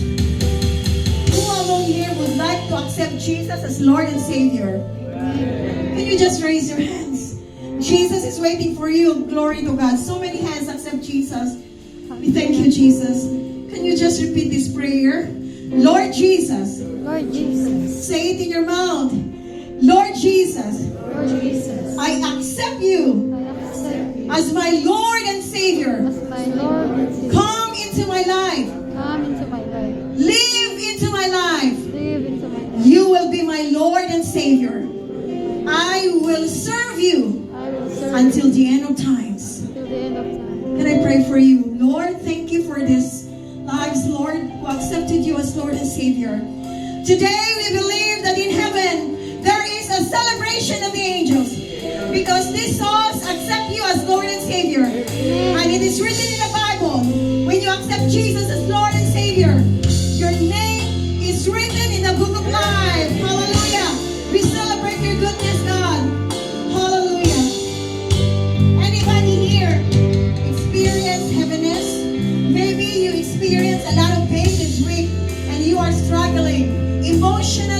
Who among here would like to accept Jesus as Lord and Savior? Can you just raise your hands? Jesus is waiting for you. Glory to God. So many hands accept Jesus. We thank you, Jesus. Can you just repeat this prayer? Lord Jesus. Lord Jesus. Say it in your mouth. Lord Jesus. Lord Jesus. I accept you I accept you as my Lord and Savior. as my Lord and Savior. Come into my life. Come into my life. Live into my life. Live into my life. You will be my Lord and Savior. I will serve you I will serve until the end of times. you till the end of time. Can I pray for you? Lord, thank you for this lives, Lord, who accepted you as Lord and Savior. Today we believe that in heaven there is a celebration of the angels, because these souls accept you as Lord and Savior. And it is written in the Bible, when you accept Jesus as Lord and Savior, your name is written in the book of life. Hallelujah. We celebrate your goodness, God. Hallelujah. Anybody here experience heaviness? Maybe you experience a lot of pain this week and you are struggling emotionally.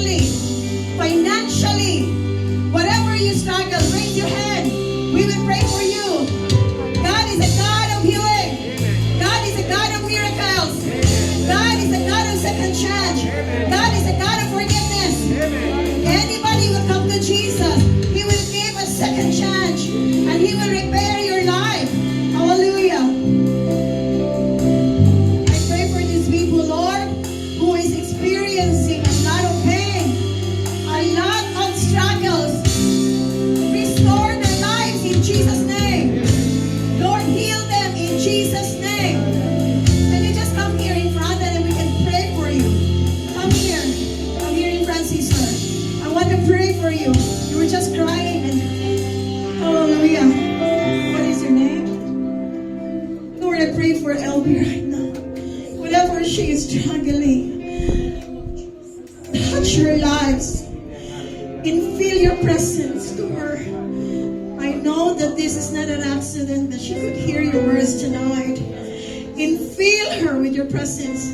chance. God is a God of forgiveness. Anybody will come to Jesus, He will give a second chance and He will repair your life. Hallelujah. I pray for these people, Lord, who is experiencing a lot of pain, a lot of struggles. Restore their lives in Jesus' name. Lord, heal them in Jesus' name. Can you just come here in front and we can pray for you? Come here. Come here in front, sister. I want to pray for you. You were just crying and hallelujah. What is your name? Lord, I pray for LB right now. Whatever she is struggling, touch her lives and feel your presence to her. I know that this is not an accident, that she could hear your words tonight. And fill her with your presence.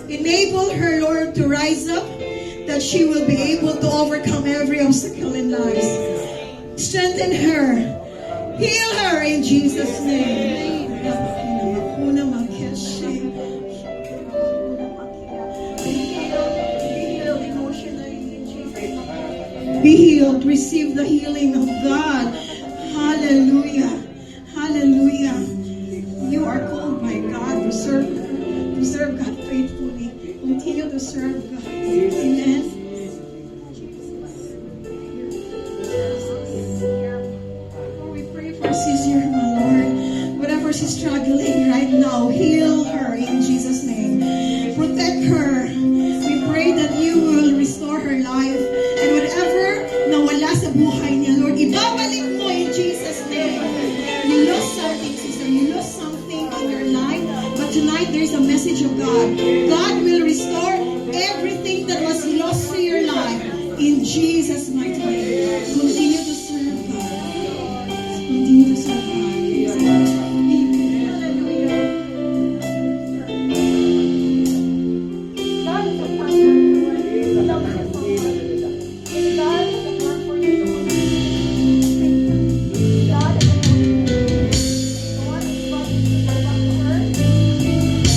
Enable her, Lord, to rise up, that she will be able to overcome every obstacle in life. Strengthen her. Heal her in Jesus' name. Be healed. Receive the healing of God. Hallelujah. Hallelujah. You are called by God to serve God faithfully. Continue to serve God. Amen. We pray for Sister, my Lord. Whatever she's struggling right now, heal her in Jesus' name. Protect her. We pray that you will restore her life. And whatever nawala sa buhay niya, Lord, ibabalik mo in Jesus' name. You lost something, sister. You lost something in your life. But tonight, there's a message of God. God will restore everything that was lost to your life. In Jesus' mighty name. Continue to serve God. Continue to serve God. Hallelujah. God is a plan for you. God is a plan for you. God is a plan for you. God is a plan for you. The one who brought you to the back to earth.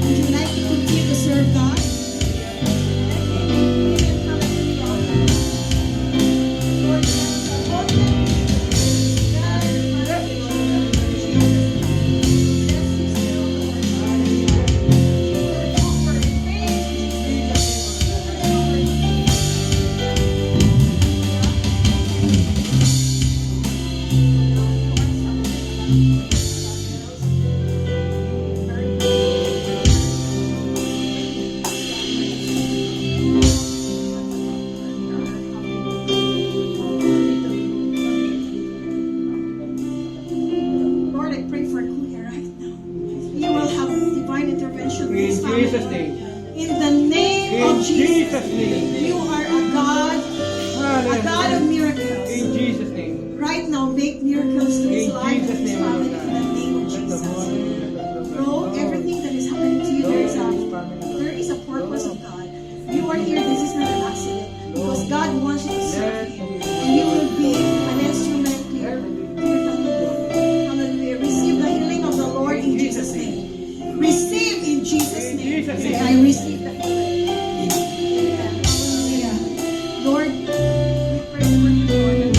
Would you like to continue to serve God? Lord, I pray for Kuya right now. You will have divine intervention in In this family. Jesus' name. In the name In of Jesus. Jesus' name. You are a God of miracles. In Jesus' name. Right now, make miracles to his In life and Jesus' his name, family Lord in the name of Jesus. Bro, everything that is happening to you, there is a purpose of God. You are here, this is not an accident. Because God wants you to serve Him. And you will be an instrument here. Hallelujah. Receive the healing of the Lord in Jesus' name. Receive in Jesus' name. Say, I receive the healing. Hallelujah. Lord, we pray for you, Lord.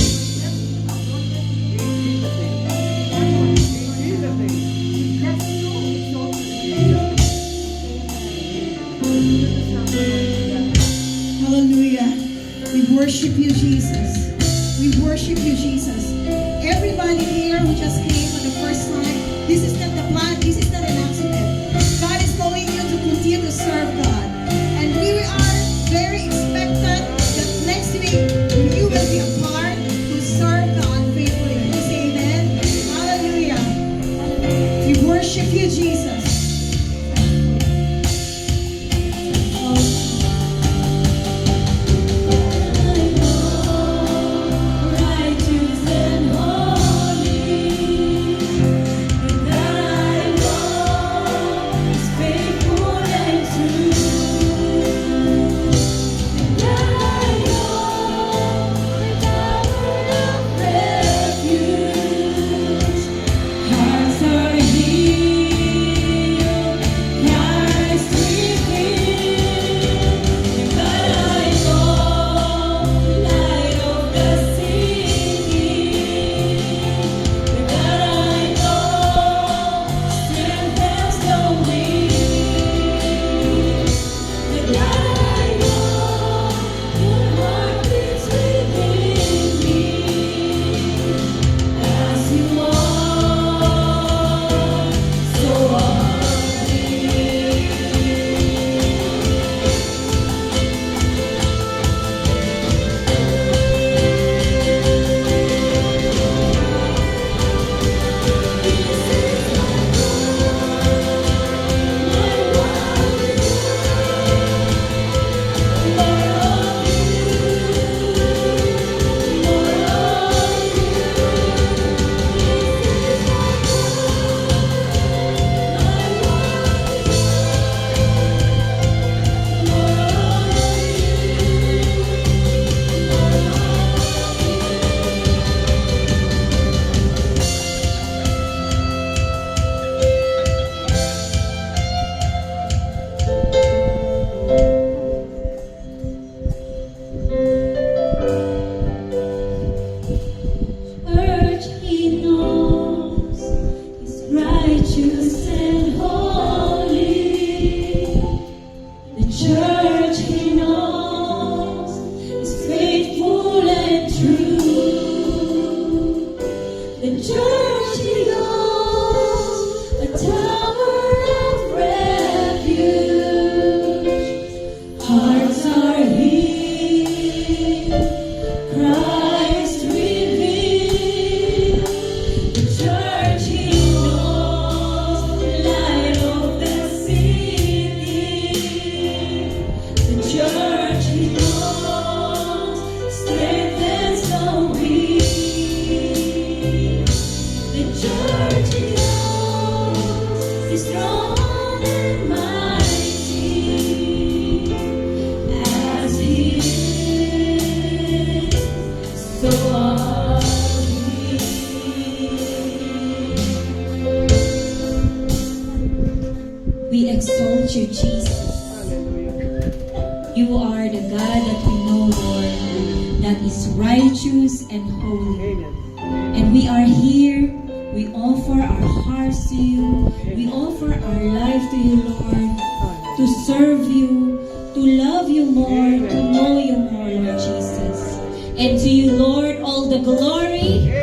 Hallelujah. We worship you, Jesus. We worship you, Jesus. Everybody here who just came for the first time, this is not the plan, this is not an accident. God is calling you to continue to serve God. And we are very you, Jesus. You are the God that we know, Lord, that is righteous and holy. And we are here. We offer our hearts to you. We offer our life to you, Lord, to serve you, to love you more, to know you more, Lord Jesus. And to you, Lord, all the glory,